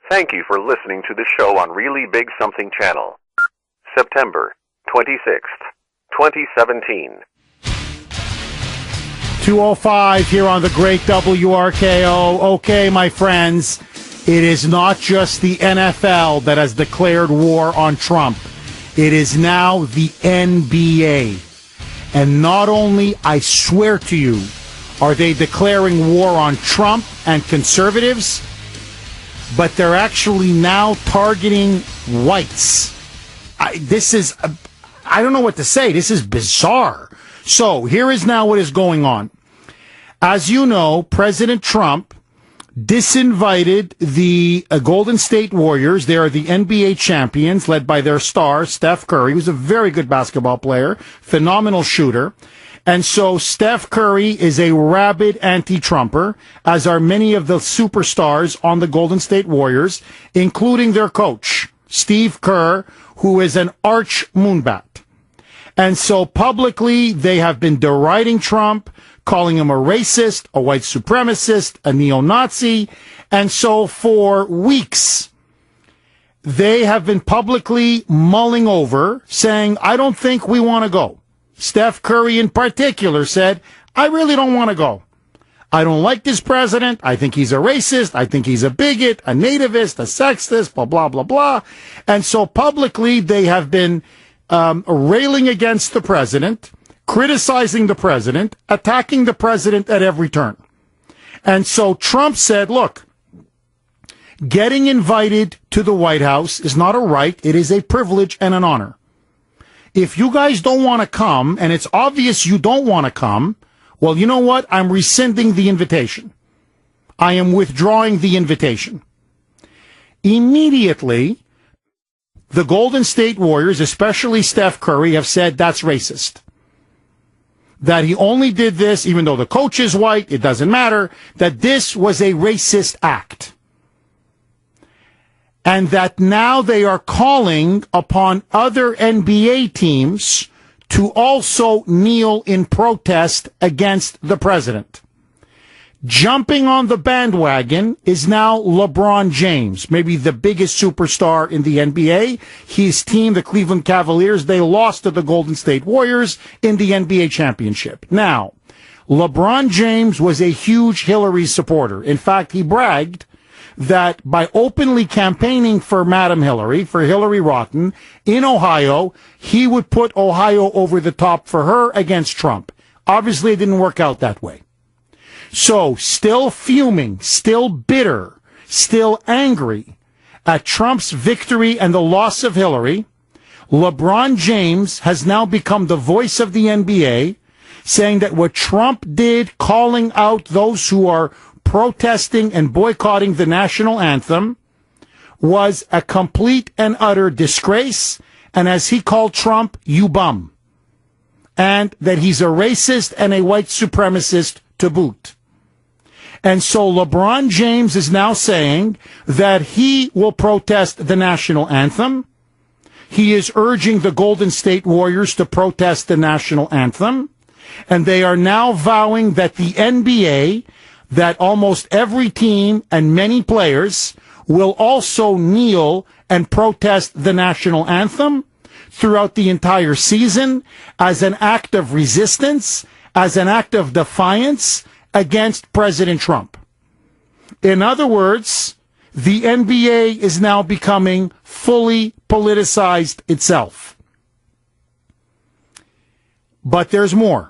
Thank you for listening to the show on Really Big Something Channel. September 26th, 2017. 2:05 here on the great WRKO. Okay, my friends, it is not just the NFL that has declared war on Trump. It is now the NBA. And not only, I swear to you, are they declaring war on Trump and conservatives, but they're actually now targeting whites. I don't know what to say. This is bizarre. So here is now what is going on. As you know, President Trump disinvited the Golden State Warriors. They are the NBA champions, led by their star, Steph Curry, who's a very good basketball player, phenomenal shooter. And so Steph Curry is a rabid anti-Trumper, as are many of the superstars on the Golden State Warriors, including their coach, Steve Kerr, who is an arch moonbat. And so publicly, they have been deriding Trump, calling him a racist, a white supremacist, a neo-Nazi. And so for weeks, they have been publicly mulling over, saying, I don't think we want to go. Steph Curry in particular said, I really don't want to go. I don't like this president. I think he's a racist. I think he's a bigot, a nativist, a sexist, blah, blah, blah, blah. And so publicly, they have been railing against the president, criticizing the president, attacking the president at every turn. And so Trump said, look, getting invited to the White House is not a right. It is a privilege and an honor. If you guys don't want to come, and it's obvious you don't want to come, well, you know what? I'm rescinding the invitation. I am withdrawing the invitation. Immediately, the Golden State Warriors, especially Steph Curry, have said that's racist. That he only did this, even though the coach is white, it doesn't matter, that this was a racist act. And that now they are calling upon other NBA teams to also kneel in protest against the president. Jumping on the bandwagon is now LeBron James, maybe the biggest superstar in the NBA. His team, the Cleveland Cavaliers, they lost to the Golden State Warriors in the NBA championship. Now, LeBron James was a huge Hillary supporter. In fact, he bragged that by openly campaigning for Madam Hillary, for Hillary Rotten, in Ohio, he would put Ohio over the top for her against Trump. Obviously, it didn't work out that way. So, still fuming, still bitter, still angry at Trump's victory and the loss of Hillary, LeBron James has now become the voice of the NBA, saying that what Trump did, calling out those who are protesting and boycotting the national anthem, was a complete and utter disgrace, and as he called Trump, you bum, and that he's a racist and a white supremacist to boot. And so LeBron James is now saying that he will protest the national anthem. He is urging the Golden State Warriors to protest the national anthem, and they are now vowing that the NBA, that almost every team and many players will also kneel and protest the national anthem throughout the entire season as an act of resistance, as an act of defiance against President Trump. In other words, the NBA is now becoming fully politicized itself. But there's more.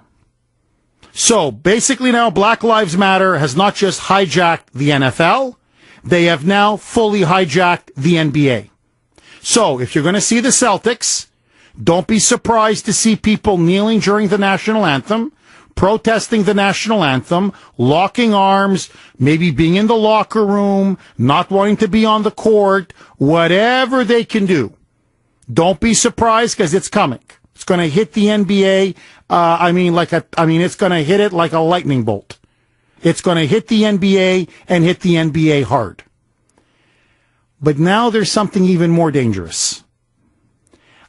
So basically now Black Lives Matter has not just hijacked the NFL, they have now fully hijacked the NBA. So if you're going to see the Celtics, don't be surprised to see people kneeling during the national anthem, protesting the national anthem, locking arms, maybe being in the locker room, not wanting to be on the court, whatever they can do. Don't be surprised because it's coming. It's going to hit the NBA. It's going to hit it like a lightning bolt. It's going to hit the NBA and hit the NBA hard. But now there's something even more dangerous.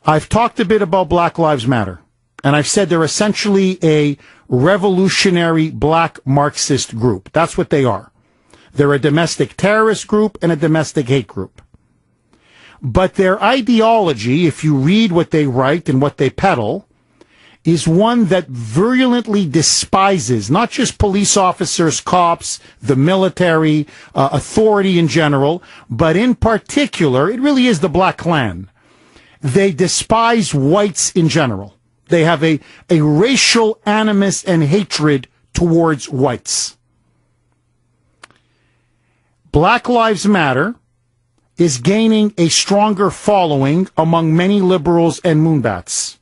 I've talked a bit about Black Lives Matter, and I've said they're essentially a revolutionary black Marxist group. That's what they are. They're a domestic terrorist group and a domestic hate group. But their ideology, if you read what they write and what they peddle, is one that virulently despises not just police officers, cops, the military, authority in general, but in particular, it really is the Black Klan. They despise whites in general. They have a racial animus and hatred towards whites. Black Lives Matter is gaining a stronger following among many liberals and moonbats.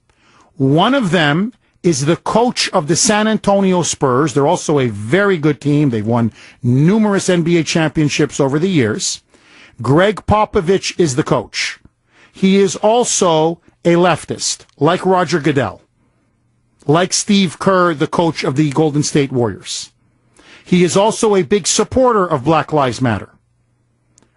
One of them is the coach of the San Antonio Spurs. They're also a very good team. They've won numerous NBA championships over the years. Greg Popovich is the coach. He is also a leftist, like Roger Goodell, like Steve Kerr, the coach of the Golden State Warriors. He is also a big supporter of Black Lives Matter.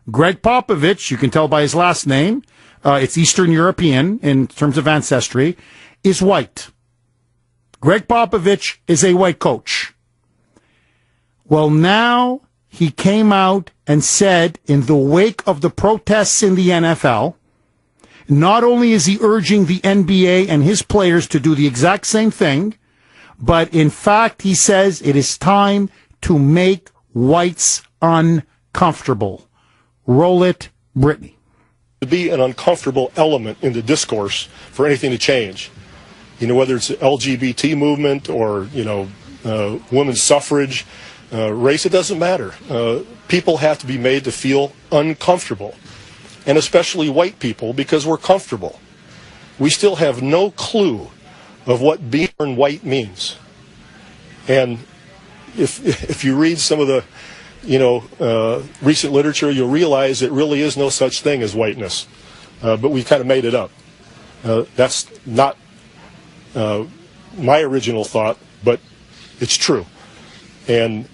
Greg Popovich, you can tell by his last name, it's Eastern European in terms of ancestry, is white. Greg Popovich is a white coach. Well, now he came out and said, in the wake of the protests in the NFL, not only is he urging the NBA and his players to do the exact same thing, but in fact, he says it is time to make whites uncomfortable. Roll it, Brittany. To be an uncomfortable element in the discourse for anything to change. You know, whether it's the LGBT movement or, women's suffrage, race, it doesn't matter. People have to be made to feel uncomfortable, and especially white people, because we're comfortable. We still have no clue of what being white means. And if you read some of the, recent literature, you'll realize it really is no such thing as whiteness. But we kind of made it up. That's not my original thought, but it's true. And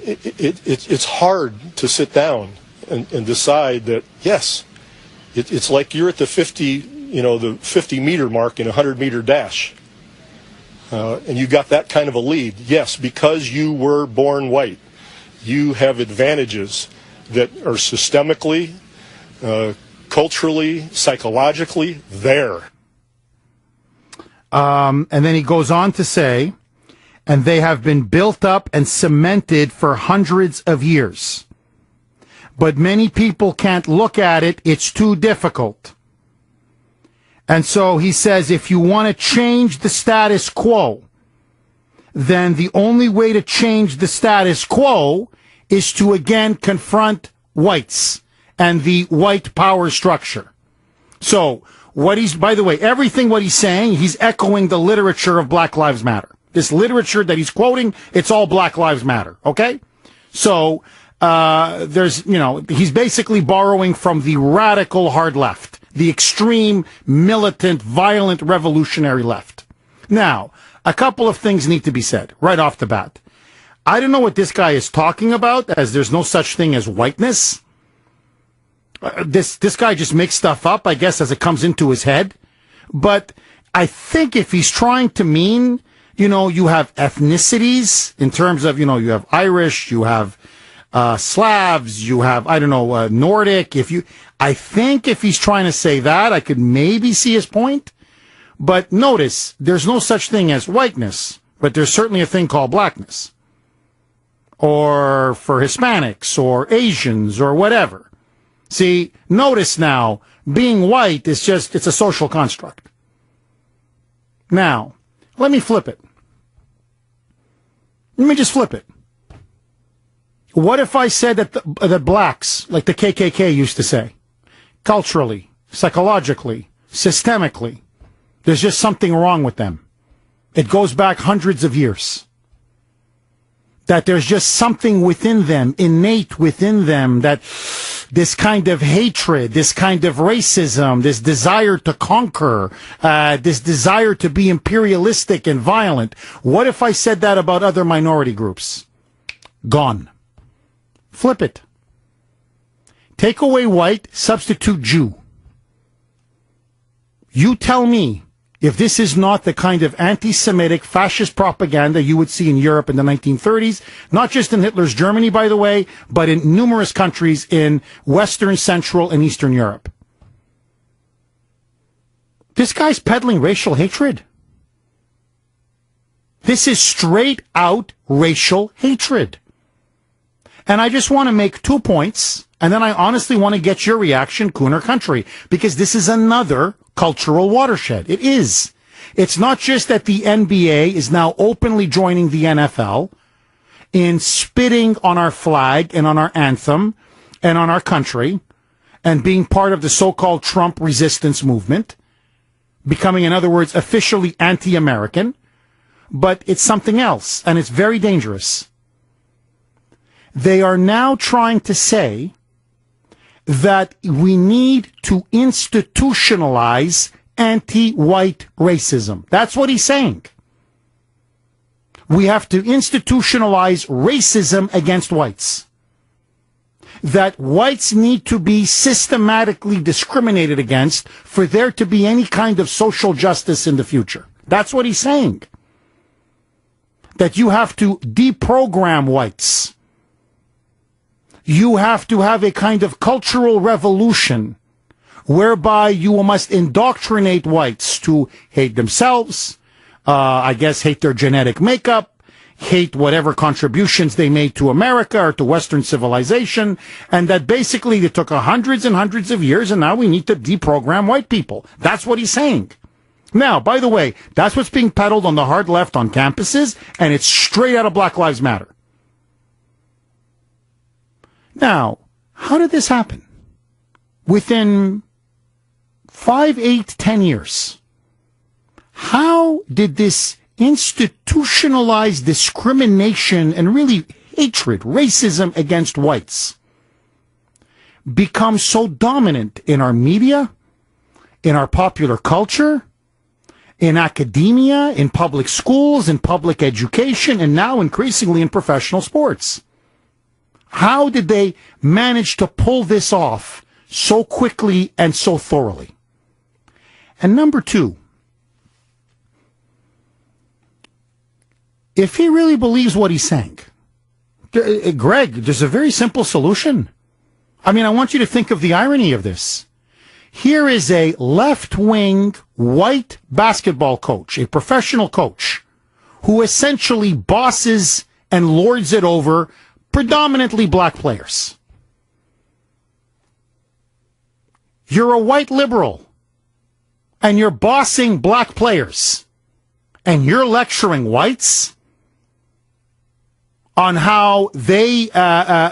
it's hard to sit down and decide that, yes, it's like you're at the 50-meter mark in a 100-meter dash. And you got that kind of a lead. Yes, because you were born white, you have advantages that are systemically, culturally, psychologically there. And then he goes on to say, and they have been built up and cemented for hundreds of years. But many people can't look at it. It's too difficult. And so he says, if you want to change the status quo, then the only way to change the status quo is to again confront whites and the white power structure. So by the way, everything what he's saying, he's echoing the literature of Black Lives Matter. This literature that he's quoting, it's all Black Lives Matter. Okay? So, he's basically borrowing from the radical hard left, the extreme, militant, violent, revolutionary left. Now, a couple of things need to be said right off the bat. I don't know what this guy is talking about, as there's no such thing as whiteness. This guy just makes stuff up, I guess, as it comes into his head. But I think if he's trying to mean, you have ethnicities in terms of, you have Irish, you have Slavs, you have, Nordic. I think if he's trying to say that, I could maybe see his point. But notice, there's no such thing as whiteness, but there's certainly a thing called blackness. Or for Hispanics, or Asians, or whatever. See, notice now, being white is it's a social construct. Now, let me flip it. Let me just flip it. What if I said that blacks, like the KKK used to say, culturally, psychologically, systemically, there's just something wrong with them. It goes back hundreds of years. That there's just something within them, innate within them, that this kind of hatred, this kind of racism, this desire to conquer, this desire to be imperialistic and violent. What if I said that about other minority groups? Gone. Flip it. Take away white, substitute Jew. You tell me, if this is not the kind of anti-Semitic fascist propaganda you would see in Europe in the 1930s, not just in Hitler's Germany, by the way, but in numerous countries in Western, Central, and Eastern Europe. This guy's peddling racial hatred. This is straight out racial hatred. And I just want to make 2 points, and then I honestly want to get your reaction, Kuhner Country, because this is another cultural watershed. It is. It's not just that the NBA is now openly joining the NFL in spitting on our flag and on our anthem and on our country and being part of the so-called Trump resistance movement, becoming, in other words, officially anti-American, but it's something else, and it's very dangerous. They are now trying to say that we need to institutionalize anti-white racism. That's what he's saying. We have to institutionalize racism against whites. That whites need to be systematically discriminated against for there to be any kind of social justice in the future. That's what he's saying. That you have to deprogram whites. You have to have a kind of cultural revolution whereby you must indoctrinate whites to hate themselves, hate their genetic makeup, hate whatever contributions they made to America or to Western civilization, and that basically it took hundreds and hundreds of years, and now we need to deprogram white people. That's what he's saying. Now, by the way, that's what's being peddled on the hard left on campuses, and it's straight out of Black Lives Matter. Now, how did this happen? Within 5, 8, 10 years, how did this institutionalized discrimination and really hatred, racism against whites become so dominant in our media, in our popular culture, in academia, in public schools, in public education, and now increasingly in professional sports? How did they manage to pull this off so quickly and so thoroughly? And number two, if he really believes what he's saying, Greg, there's a very simple solution. I mean, I want you to think of the irony of this. Here is a left-wing white basketball coach, a professional coach, who essentially bosses and lords it over predominantly black players. You're a white liberal, and you're bossing black players, and you're lecturing whites on how they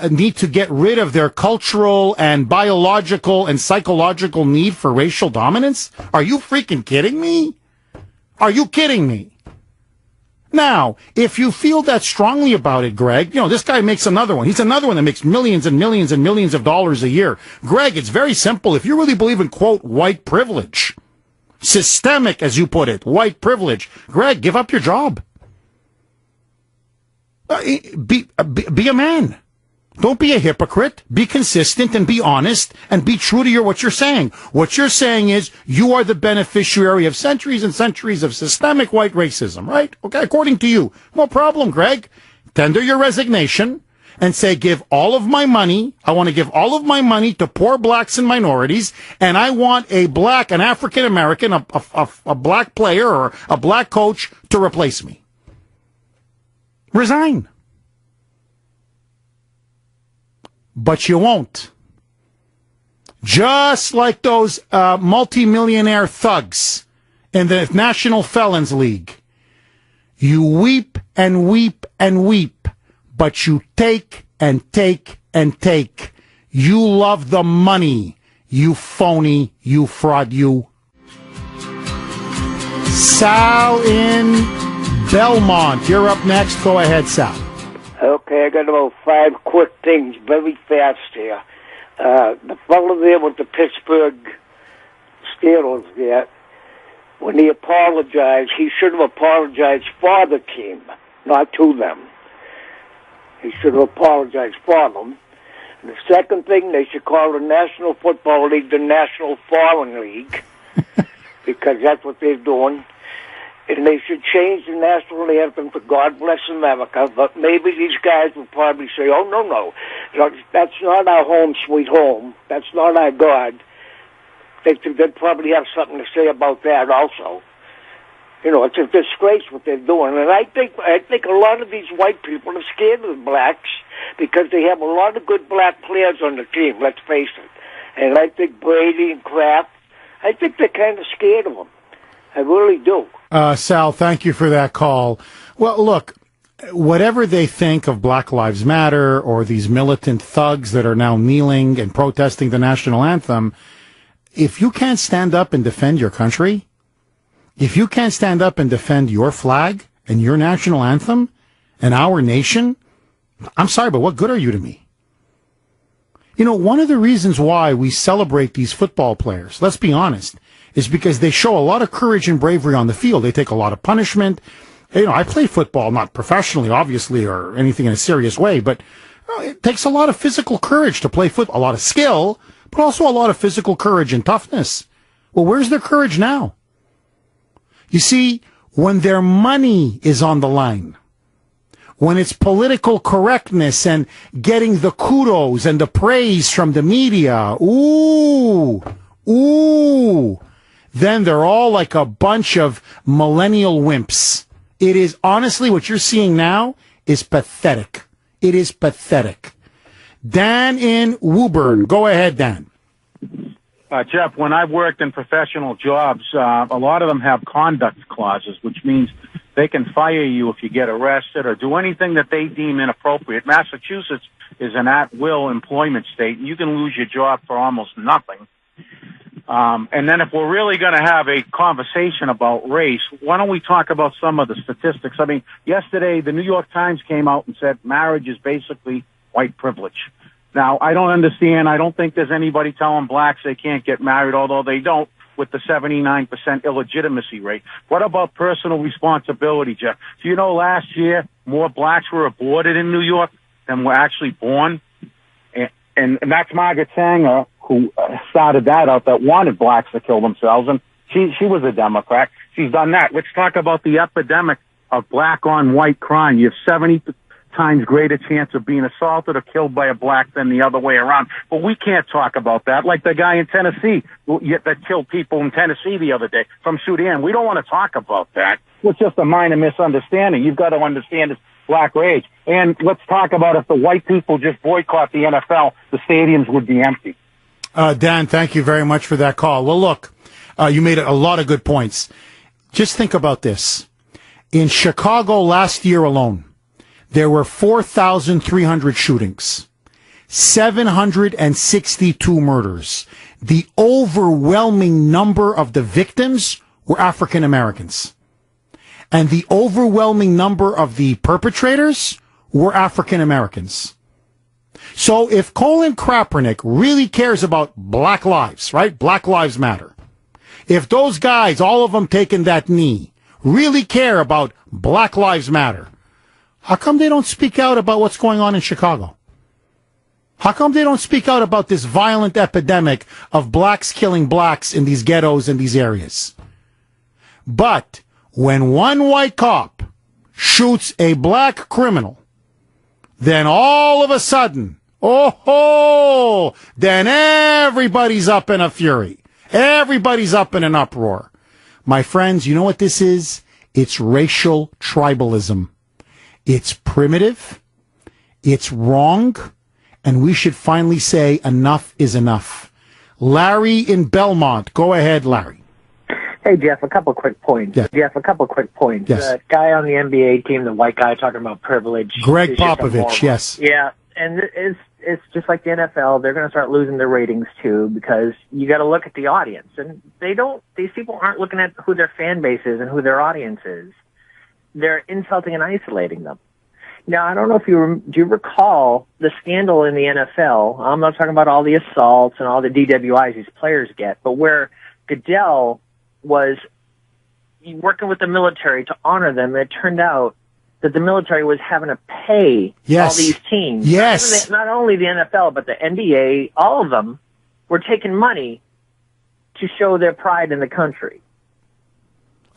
need to get rid of their cultural and biological and psychological need for racial dominance? Are you freaking kidding me? Are you kidding me? Now, if you feel that strongly about it, Greg, this guy makes another one. He's another one that makes millions and millions and millions of dollars a year. Greg, it's very simple. If you really believe in, quote, white privilege, systemic, as you put it, white privilege, Greg, give up your job. Be a man. Don't be a hypocrite. Be consistent and be honest and be true to what you're saying. What you're saying is you are the beneficiary of centuries and centuries of systemic white racism, right? Okay, according to you. No problem, Greg. Tender your resignation and say, give all of my money. I want to give all of my money to poor blacks and minorities, and I want an African American, a black player or a black coach to replace me. Resign. But you won't. Just like those multimillionaire thugs in the National Felons League. You weep and weep and weep, but you take and take and take. You love the money, you phony, you fraud, you. Sal in Belmont, you're up next. Go ahead, Sal. Okay, I got about 5 quick things, very fast here. The fellow there with the Pittsburgh Steelers there, when he apologized, he should have apologized for the team, not to them. He should have apologized for them. And the second thing, they should call the National Football League the National Foreign League, because that's what they're doing. And they should change the national anthem to God Bless America, but maybe these guys will probably say, oh, no, that's not our home sweet home. That's not our God. They'd probably have something to say about that also. You know, it's a disgrace what they're doing. And I think a lot of these white people are scared of the blacks because they have a lot of good black players on the team, let's face it. And I think Brady and Kraft, I think they're kind of scared of them. I really do. Sal, thank you for that call. Well, look, whatever they think of Black Lives Matter or these militant thugs that are now kneeling and protesting the national anthem, if you can't stand up and defend your country, if you can't stand up and defend your flag and your national anthem and our nation, I'm sorry, but what good are you to me? You know, one of the reasons why we celebrate these football players, let's be honest, is because they show a lot of courage and bravery on the field. They take a lot of punishment. You know, I play football, not professionally, obviously, or anything in a serious way, but it takes a lot of physical courage to play football, a lot of skill, but also a lot of physical courage and toughness. Well, where's their courage now? You see, when their money is on the line, when it's political correctness and getting the kudos and the praise from the media, then they're all like a bunch of millennial wimps. It is honestly what you're seeing now is pathetic. It is pathetic. Dan in Woburn. Go ahead, Dan. Jeff, when I've worked in professional jobs, a lot of them have conduct clauses, which means they can fire you if you get arrested or do anything that they deem inappropriate. Massachusetts is an at-will employment state, and you can lose your job for almost nothing. And then if we're really going to have a conversation about race, why don't we talk about some of the statistics? I mean, yesterday the New York Times came out and said marriage is basically white privilege. Now, I don't understand. I don't think there's anybody telling blacks they can't get married, although they don't, with the 79% illegitimacy rate. What about personal responsibility, Jeff? Do you know last year more blacks were aborted in New York than were actually born? And that's Margaret Sanger, who started that out, that wanted blacks to kill themselves, and she was a Democrat. She's done that. Let's talk about the epidemic of black-on-white crime. You have 70 times greater chance of being assaulted or killed by a black than the other way around. But we can't talk about that. Like the guy in Tennessee that killed people in Tennessee the other day from Sudan. We don't want to talk about that. It's just a minor misunderstanding. You've got to understand it's black rage. And let's talk about if the white people just boycott the NFL, the stadiums would be empty. Dan, thank you very much for that call. Well, look, you made a lot of good points. Just think about this. In Chicago last year alone, there were 4,300 shootings, 762 murders. The overwhelming number of the victims were African Americans. And the overwhelming number of the perpetrators were African Americans. So if Colin Kaepernick really cares about black lives, right? Black Lives Matter. If those guys, all of them taking that knee, really care about Black Lives Matter, how come they don't speak out about what's going on in Chicago? How come they don't speak out about this violent epidemic of blacks killing blacks in these ghettos and these areas? But when one white cop shoots a black criminal, then all of a sudden, then everybody's up in a fury. Everybody's up in an uproar. My friends, you know what this is? It's racial tribalism. It's primitive, it's wrong, and we should finally say enough is enough. Larry in Belmont. Go ahead, Larry. Hey, Jeff, a couple quick points. Yes. Jeff, a couple quick points. Yes. The guy on the NBA team, the white guy talking about privilege. Greg Popovich, yes. Yeah, and it's just like the NFL. They're going to start losing their ratings, too, because you got to look at the audience. And these people aren't looking at who their fan base is and who their audience is. They're insulting and isolating them. Now, I don't know if do you recall the scandal in the NFL? I'm not talking about all the assaults and all the DWIs these players get, but where Goodell was working with the military to honor them, and it turned out that the military was having to pay all these teams. Yes. Not only the NFL, but the NBA, all of them were taking money to show their pride in the country.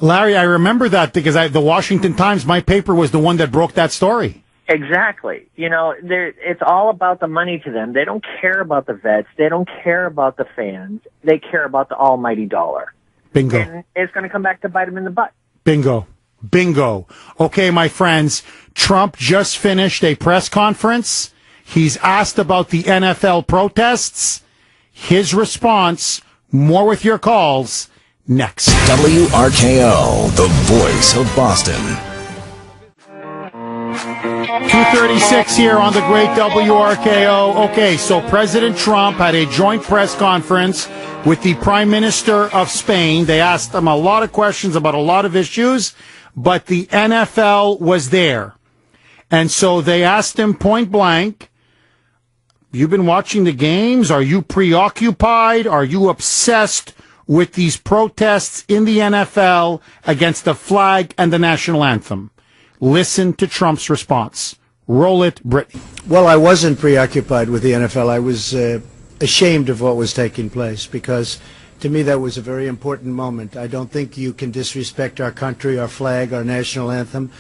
Larry, I remember that because the Washington Times, my paper was the one that broke that story. Exactly. It's all about the money to them. They don't care about the vets. They don't care about the fans. They care about the almighty dollar. Bingo. And it's going to come back to bite them in the butt. Bingo. Bingo. Okay, my friends, Trump just finished a press conference. He's asked about the NFL protests. His response, more with your calls, next. WRKO, the voice of Boston. 2:36 here on the great WRKO. Okay, so President Trump had a joint press conference with the Prime Minister of Spain. They asked him a lot of questions about a lot of issues, but the NFL was there. And so they asked him point blank, you've been watching the games? Are you preoccupied? Are you obsessed with these protests in the NFL against the flag and the national anthem? Listen to Trump's response. Roll it, Brittany. Well, I wasn't preoccupied with the NFL. I was ashamed of what was taking place because, to me, that was a very important moment. I don't think you can disrespect our country, our flag, our national anthem.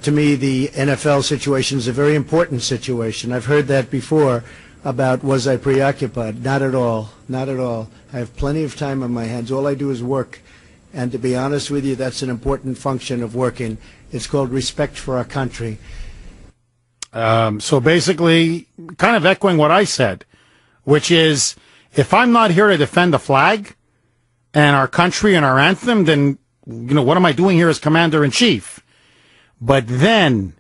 To me, the NFL situation is a very important situation. I've heard that before about was I preoccupied. Not at all. Not at all. I have plenty of time on my hands. All I do is work. And to be honest with you, that's an important function of working. It's called respect for our country. So basically, kind of echoing what I said, which is, if I'm not here to defend the flag and our country and our anthem, then, what am I doing here as Commander-in-Chief? But then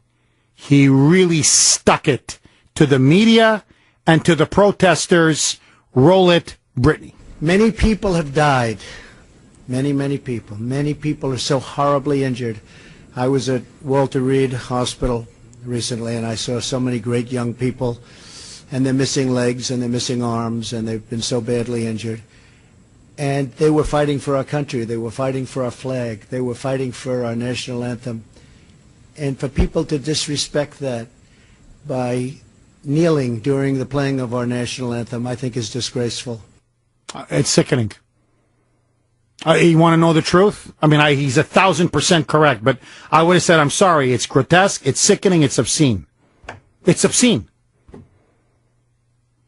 he really stuck it to the media and to the protesters. Roll it, Brittany. Many people have died. Many, many people. Many people are so horribly injured. I was at Walter Reed Hospital recently, and I saw so many great young people, and they're missing legs, and they're missing arms, and they've been so badly injured. And they were fighting for our country. They were fighting for our flag. They were fighting for our national anthem. And for people to disrespect that by kneeling during the playing of our national anthem, I think is disgraceful. It's sickening. You want to know the truth? I mean, he's 1,000% correct, but I would have said, I'm sorry, it's grotesque, it's sickening, it's obscene. It's obscene.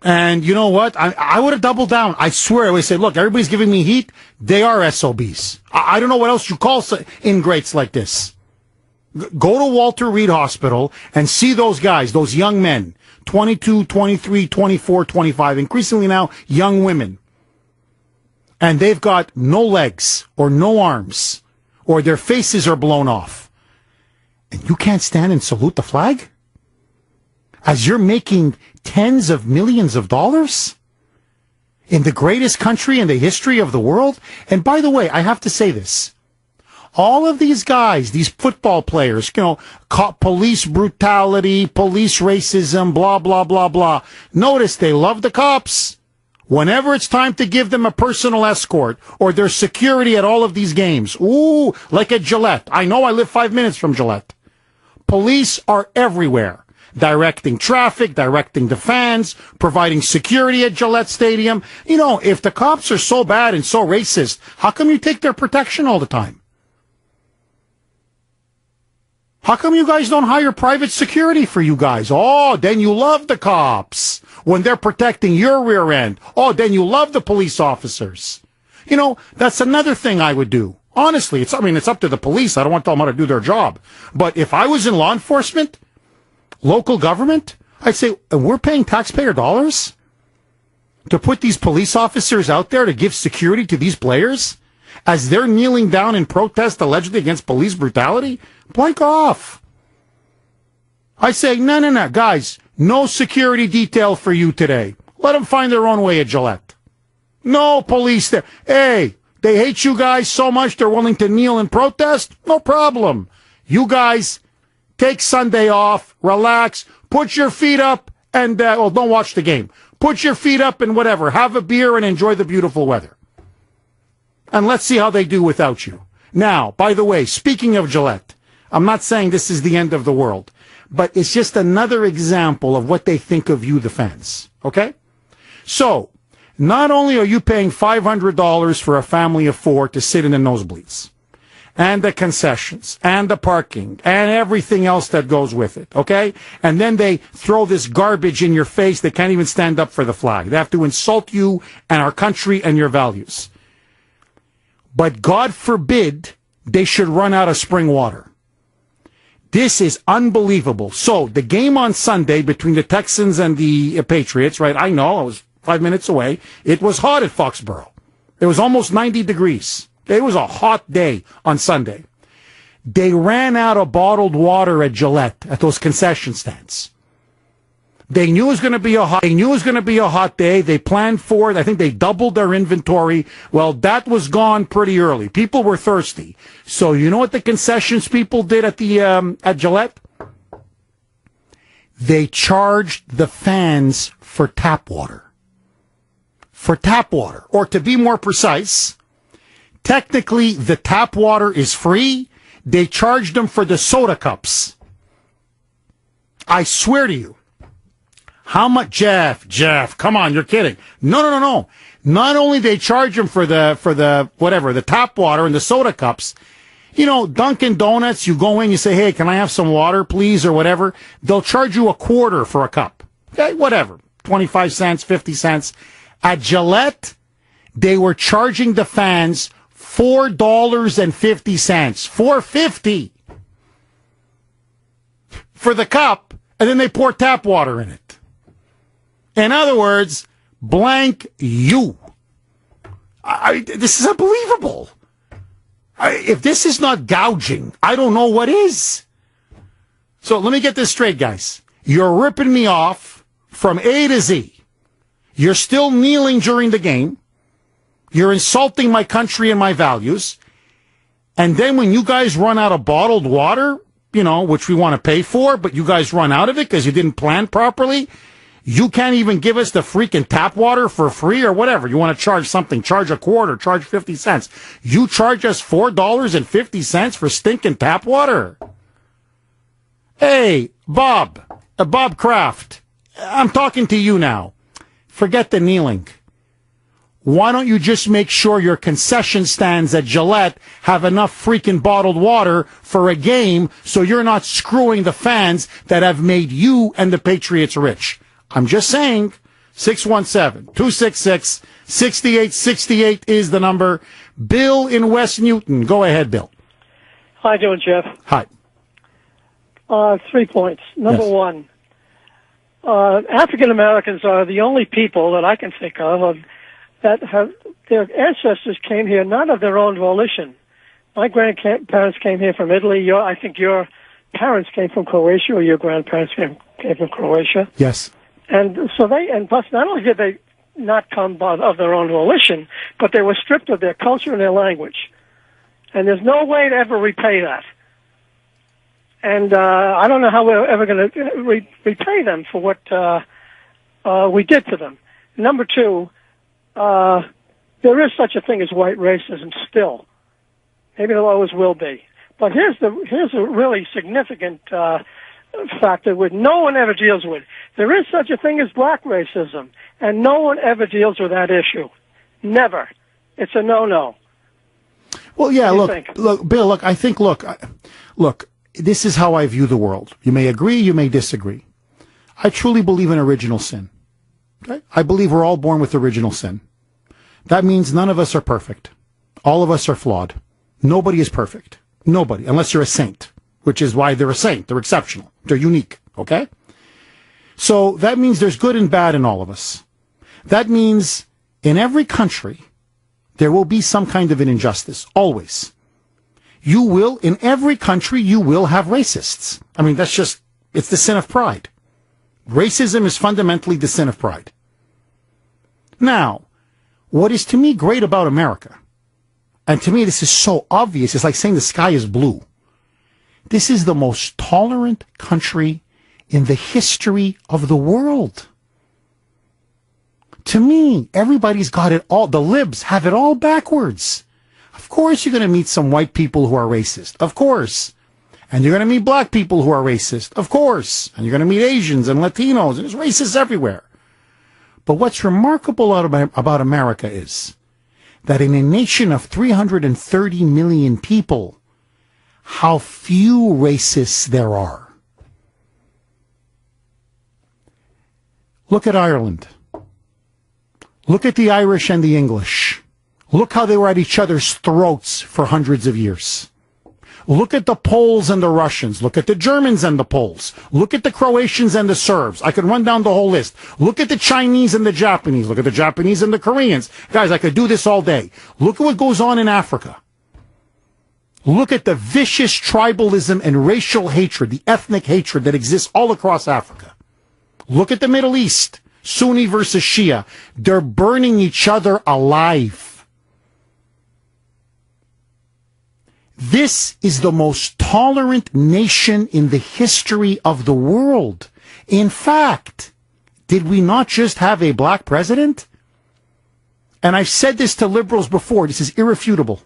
And you know what? I would have doubled down. I swear, I would say, look, everybody's giving me heat. They are SOBs. I don't know what else you call ingrates like this. Go to Walter Reed Hospital and see those guys, those young men, 22, 23, 24, 25, increasingly now young women. And they've got no legs or no arms, or their faces are blown off. And you can't stand and salute the flag? As you're making tens of millions of dollars? In the greatest country in the history of the world? And by the way, I have to say this. All of these guys, these football players, police brutality, police racism, blah, blah, blah, blah. Notice they love the cops. Whenever it's time to give them a personal escort or their security at all of these games, ooh, like at Gillette. I know I live 5 minutes from Gillette. Police are everywhere, directing traffic, directing the fans, providing security at Gillette Stadium. If the cops are so bad and so racist, how come you take their protection all the time? How come you guys don't hire private security for you guys? Oh, then you love the cops when they're protecting your rear end. Oh, then you love the police officers. That's another thing I would do. Honestly, it's up to the police. I don't want to tell them how to do their job. But if I was in law enforcement, local government, I'd say, we're paying taxpayer dollars to put these police officers out there to give security to these players as they're kneeling down in protest allegedly against police brutality. Blank off. I say, no, guys, no security detail for you today. Let them find their own way at Gillette. No police there. Hey, they hate you guys so much they're willing to kneel and protest? No problem. You guys take Sunday off, relax, put your feet up, and, don't watch the game. Put your feet up and whatever. Have a beer and enjoy the beautiful weather. And let's see how they do without you. Now, by the way, speaking of Gillette, I'm not saying this is the end of the world, but it's just another example of what they think of you, the fans. Okay? So, not only are you paying $500 for a family of four to sit in the nosebleeds, and the concessions and the parking and everything else that goes with it, okay? And then they throw this garbage in your face. They can't even stand up for the flag. They have to insult you and our country and your values. But God forbid they should run out of spring water. This is unbelievable. So the game on Sunday between the Texans and the Patriots, right? I know, I was 5 minutes away. It was hot at Foxborough. It was almost 90 degrees. It was a hot day on Sunday. They ran out of bottled water at Gillette at those concession stands. They knew it was going to be a hot day. They planned for it. I think they doubled their inventory. Well, that was gone pretty early. People were thirsty. So you know what the concessions people did at Gillette? They charged the fans for tap water. For tap water. Or to be more precise, technically the tap water is free. They charged them for the soda cups. I swear to you. How much, Jeff, come on, you're kidding. No. Not only they charge them for the tap water and the soda cups. You know, Dunkin' Donuts, you go in, you say, hey, can I have some water, please, or whatever. They'll charge you $0.25 for a cup. Okay, whatever. 25 cents, 50 cents. At Gillette, they were charging the fans $4.50. $4.50 for the cup, and then they pour tap water in it. In other words, blank you. This is unbelievable. If this is not gouging, I don't know what is. So let me get this straight, guys. You're ripping me off from A to Z. You're still kneeling during the game. You're insulting my country and my values. And then when you guys run out of bottled water, you know, which we want to pay for, but you guys run out of it because you didn't plan properly, you can't even give us the freaking tap water for free or whatever. You want to charge something, charge $0.25, charge 50 cents. You charge us $4.50 for stinking tap water? Hey, Bob Kraft, I'm talking to you now. Forget the kneeling. Why don't you just make sure your concession stands at Gillette have enough freaking bottled water for a game so you're not screwing the fans that have made you and the Patriots rich? I'm just saying, 617-266-6868 is the number. Bill in West Newton. Go ahead, Bill. How you doing, Jeff? Hi. 3 points. Number Yes. one, African Americans are the only people that I can think of that have their ancestors came here not of their own volition. My grandparents came here from Italy. I think your parents came from Croatia, or your grandparents came from Croatia. Yes. And so plus not only did they not come of their own volition, but they were stripped of their culture and their language. And there's no way to ever repay that. And I don't know how we're ever going to repay them for what we did to them. Number two, there is such a thing as white racism still. Maybe there always will be. But here's a really significant factor which no one ever deals with. There is such a thing as black racism, and no one ever deals with that issue. Never. It's a no-no. Well, yeah, look, Bill, look, this is how I view the world. You may agree, you may disagree. I truly believe in original sin. Okay? I believe we're all born with original sin. That means none of us are perfect. All of us are flawed. Nobody is perfect. Nobody, unless you're a saint, which is why they're a saint. They're exceptional. They're unique. Okay? So that means there's good and bad in all of us. That means in every country, there will be some kind of an injustice. Always. In every country, you will have racists. I mean, it's the sin of pride. Racism is fundamentally the sin of pride. Now, what is to me great about America, and to me this is so obvious, it's like saying the sky is blue. This is the most tolerant country in the history of the world. To me, everybody's got it all. The libs have it all backwards. Of course you're going to meet some white people who are racist. Of course. And you're going to meet black people who are racist. Of course. And you're going to meet Asians and Latinos. And there's racists everywhere. But what's remarkable about America is that in a nation of 330 million people, how few racists there are. Look at Ireland. Look at the Irish and the English. Look how they were at each other's throats for hundreds of years. Look at the Poles and the Russians. Look at the Germans and the Poles. Look at the Croatians and the Serbs. I could run down the whole list. Look at the Chinese and the Japanese. Look at the Japanese and the Koreans. Guys, I could do this all day. Look at what goes on in Africa. Look at the vicious tribalism and racial hatred, the ethnic hatred that exists all across Africa. Look at the Middle East, Sunni versus Shia. They're burning each other alive. This is the most tolerant nation in the history of the world. In fact, did we not just have a black president? And I've said this to liberals before. This is irrefutable.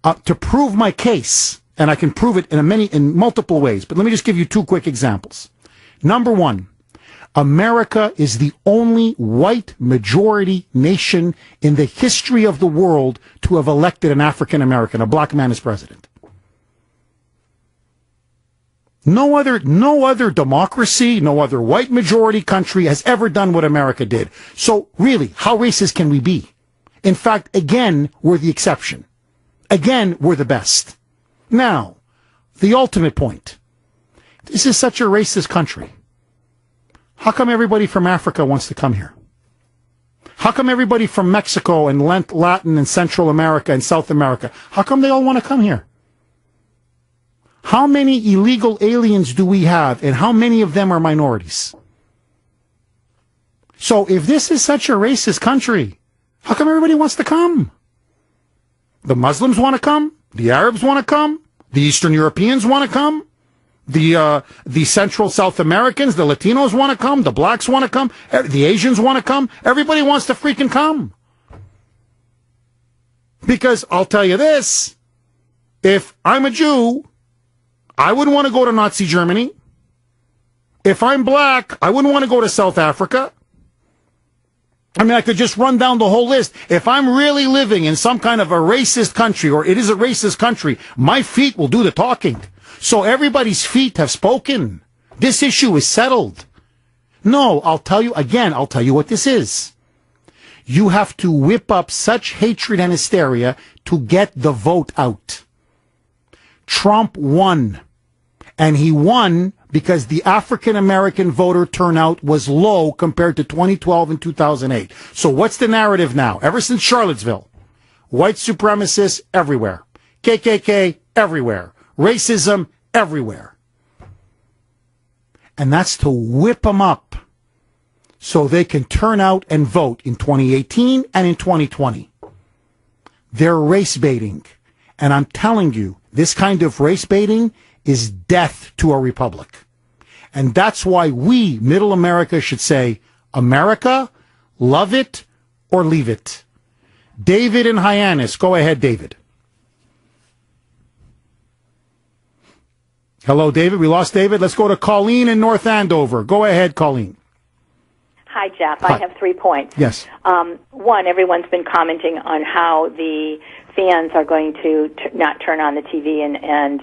To prove my case, and I can prove it in multiple ways, but let me just give you two quick examples. Number one, America is the only white majority nation in the history of the world to have elected an African American, a black man, as president. No other democracy, no other white majority country has ever done what America did. So really, how racist can we be? In fact, again, we're the exception. Again, we're the best. Now, the ultimate point. This is such a racist country. How come everybody from Africa wants to come here? How come everybody from Mexico and Latin and Central America and South America, how come they all want to come here? How many illegal aliens do we have, and how many of them are minorities? So if this is such a racist country, how come everybody wants to come? The Muslims want to come. The Arabs want to come. The Eastern Europeans want to come. The Central South Americans, the Latinos want to come. The blacks want to come. The Asians want to come. Everybody wants to freaking come. Because I'll tell you this, if I'm a Jew, I wouldn't want to go to Nazi Germany. If I'm black, I wouldn't want to go to South Africa. I mean, I could just run down the whole list. If I'm really living in some kind of a racist country, or it is a racist country, my feet will do the talking. So everybody's feet have spoken. This issue is settled. No, I'll tell you what this is. You have to whip up such hatred and hysteria to get the vote out. Trump won. And he won because the African-American voter turnout was low compared to 2012 and 2008. So what's the narrative now? Ever since Charlottesville, white supremacists everywhere. KKK everywhere. Racism everywhere. And that's to whip them up so they can turn out and vote in 2018 and in 2020. They're race baiting. And I'm telling you, this kind of race baiting is death to a republic. And that's why we, middle America, should say, America, love it or leave it. David in Hyannis. Go ahead, David. Hello, David. We lost David. Let's go to Colleen in North Andover. Go ahead, Colleen. Hi, Jeff. Hi. I have 3 points. Yes. One, everyone's been commenting on how the fans are going to not turn on the TV and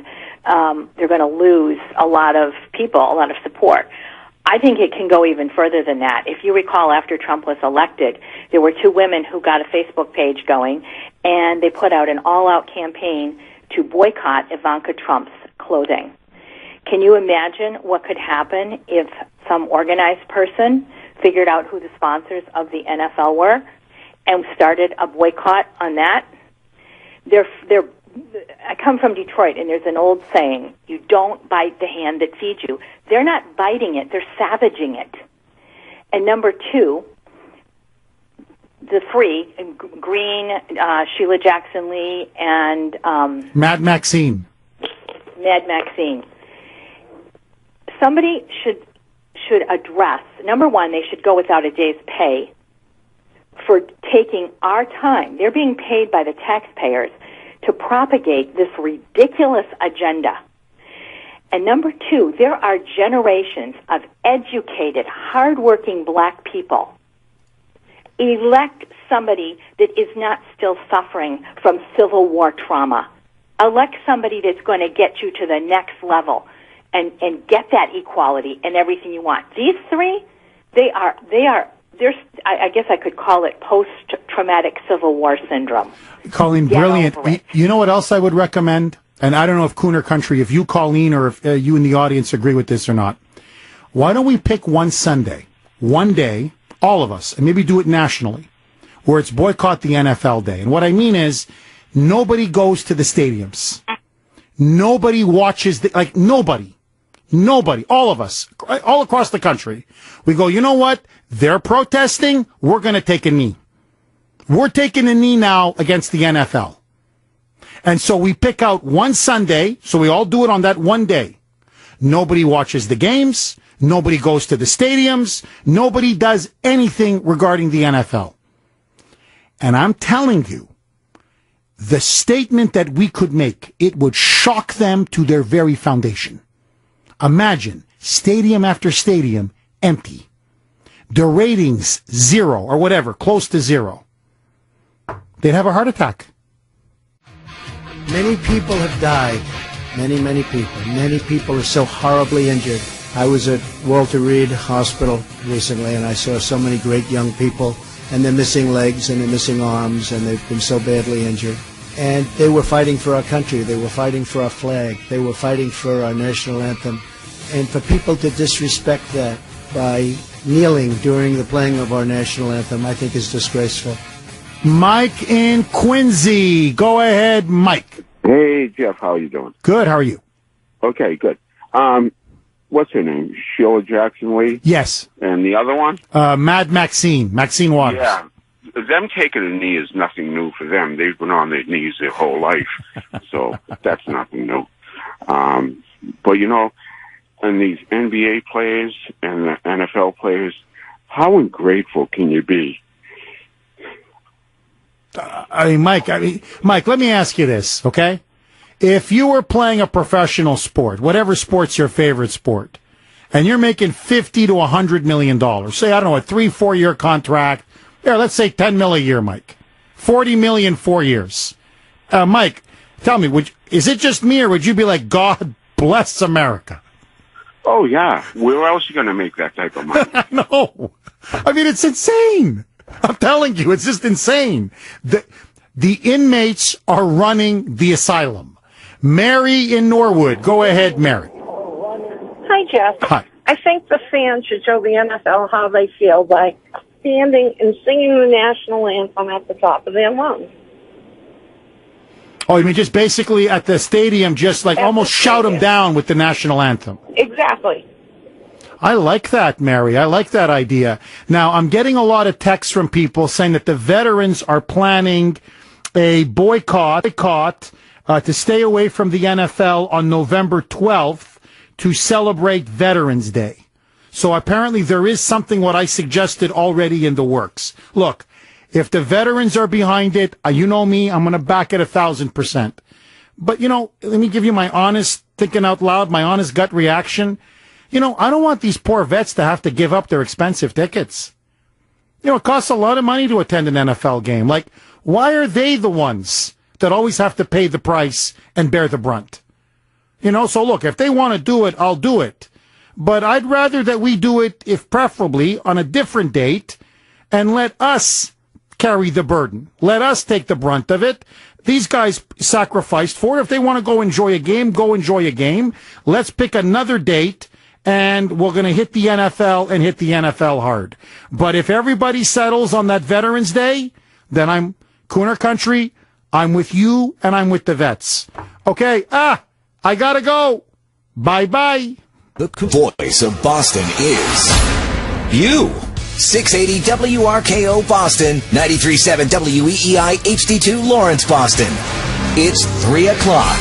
they're going to lose a lot of people, a lot of support. I think it can go even further than that. If you recall, after Trump was elected, there were 2 women who got a Facebook page going, and they put out an all-out campaign to boycott Ivanka Trump's clothing. Can you imagine what could happen if some organized person figured out who the sponsors of the NFL were and started a boycott on that? I come from Detroit, and there's an old saying, you don't bite the hand that feeds you. They're not biting it, they're savaging it. And number 2, the 3, Green, Sheila Jackson Lee, and Mad Maxine. Somebody should address, number 1, they should go without a day's pay for taking our time. They're being paid by the taxpayers to propagate this ridiculous agenda. And number 2, there are generations of educated, hardworking black people. Elect somebody that is not still suffering from Civil War trauma. Elect somebody that's going to get you to the next level and get that equality and everything you want. These three, I guess I could call it post-traumatic Civil War syndrome. Colleen, brilliant. You know what else I would recommend? And I don't know if Kuhner Country, if you, Colleen, or if you in the audience agree with this or not. Why don't we pick one Sunday, one day, all of us, and maybe do it nationally, where it's Boycott the NFL Day. And what I mean is, nobody goes to the stadiums. Nobody watches, nobody, all of us, all across the country. We go, you know what? They're protesting. We're going to take a knee. We're taking a knee now against the NFL. And so we pick out one Sunday, so we all do it on that one day. Nobody watches the games. Nobody goes to the stadiums. Nobody does anything regarding the NFL. And I'm telling you, the statement that we could make, it would shock them to their very foundation. Imagine stadium after stadium empty. The ratings zero or whatever, close to zero. They'd have a heart attack. Many people have died. Many people. Many people are so horribly injured. I was at Walter Reed Hospital recently, and I saw so many great young people, and they're missing legs, and they're missing arms, and they've been so badly injured. And they were fighting for our country. They were fighting for our flag. They were fighting for our national anthem. And for people to disrespect that by kneeling during the playing of our national anthem, I think is disgraceful. Mike in Quincy. Go ahead, Mike. Hey, Jeff, how are you doing? Good. How are you? Okay, good. What's her name? Sheila Jackson-Lee? Yes. And the other one? Maxine Waters. Yeah. Them taking a knee is nothing new for them. They've been on their knees their whole life. So that's nothing new. But, you know, and these NBA players and the NFL players, how ungrateful can you be? Mike, let me ask you this, okay? If you were playing a professional sport, whatever sport's your favorite sport, and you're making $50 to $100 million, say, I don't know, a 3-4 year contract, let's say $10 million a year, Mike. $40 million 4 years. Mike, tell me, is it just me, or would you be like, God bless America? Oh, yeah. Where else are you going to make that type of money? I know. I mean, it's insane. I'm telling you, it's just insane. The inmates are running the asylum. Mary in Norwood. Go ahead, Mary. Hi, Jeff. Hi. I think the fans should show the NFL how they feel by standing and singing the national anthem at the top of their lungs. Oh, you mean just basically at the stadium, just like almost shout them down with the national anthem? Exactly. I like that, Mary. I like that idea. Now, I'm getting a lot of texts from people saying that the veterans are planning a boycott to stay away from the NFL on November 12th to celebrate Veterans Day. So apparently there is something what I suggested already in the works. Look, if the veterans are behind it, you know me, I'm going to back it 1,000%. But, you know, let me give you my honest, thinking out loud, my honest gut reaction. You know, I don't want these poor vets to have to give up their expensive tickets. You know, it costs a lot of money to attend an NFL game. Like, why are they the ones that always have to pay the price and bear the brunt? You know, so look, if they want to do it, I'll do it. But I'd rather that we do it, if preferably, on a different date, and let us carry the burden. Let us take the brunt of it. These guys sacrificed for it. If they want to go enjoy a game, go enjoy a game. Let's pick another date. And we're going to hit the NFL and hit the NFL hard. But if everybody settles on that Veterans Day, then I'm Kuhner Country. I'm with you and I'm with the vets. Okay. I got to go. Bye-bye. The voice of Boston is you. 680 WRKO Boston, 93.7 WEEI HD2 Lawrence, Boston. It's 3 o'clock.